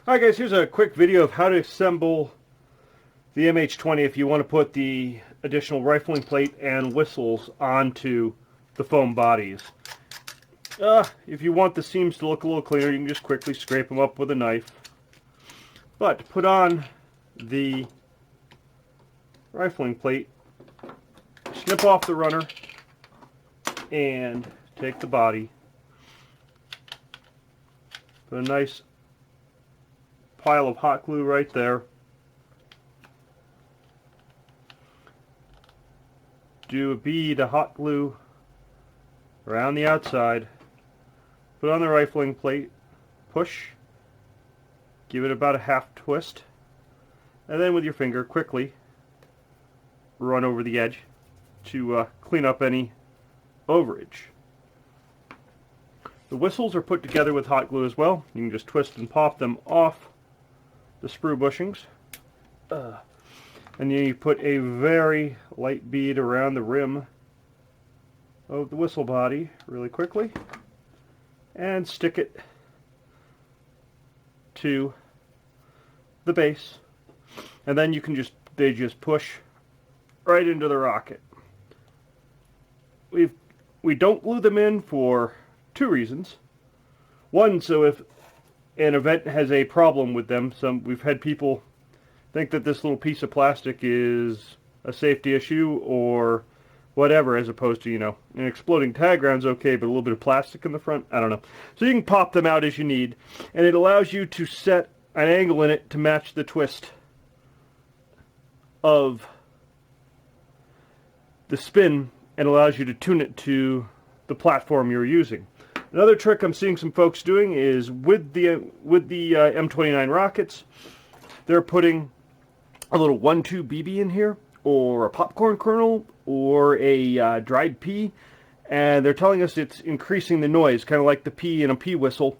Alright guys, here's a quick video of how to assemble the MH-20 if you want to put the additional rifling plate and whistles onto the foam bodies. If you want the seams to look a little cleaner, you can just quickly scrape them up with a knife. But to put on the rifling plate, snip off the runner and take the body. Put a nice pile of hot glue right there. Do a bead of hot glue around the outside. Put on the rifling plate. Push. Give it about a half twist. And then with your finger quickly run over the edge to clean up any overage. The whistles are put together with hot glue as well. You can just twist and pop them off the sprue bushings. And then you put a very light bead around the rim of the whistle body really quickly and stick it to the base, and then you can they just push right into the rocket. We don't glue them in for two reasons. One, so if an event has a problem with them, we've had people think that this little piece of plastic is a safety issue or whatever, as opposed to, an exploding tag round's okay, but a little bit of plastic in the front, I don't know. So you can pop them out as you need, and it allows you to set an angle in it to match the twist of the spin, and allows you to tune it to the platform you're using. Another trick I'm seeing some folks doing is with the M29 rockets, they're putting a little 1-2 BB in here, or a popcorn kernel, or a dried pea, and they're telling us it's increasing the noise, kind of like the pea in a pea whistle.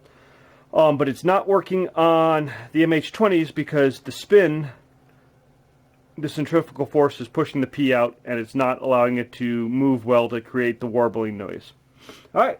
But it's not working on the MH-20s because the spin, the centrifugal force, is pushing the pea out, and it's not allowing it to move well to create the warbling noise. Alright.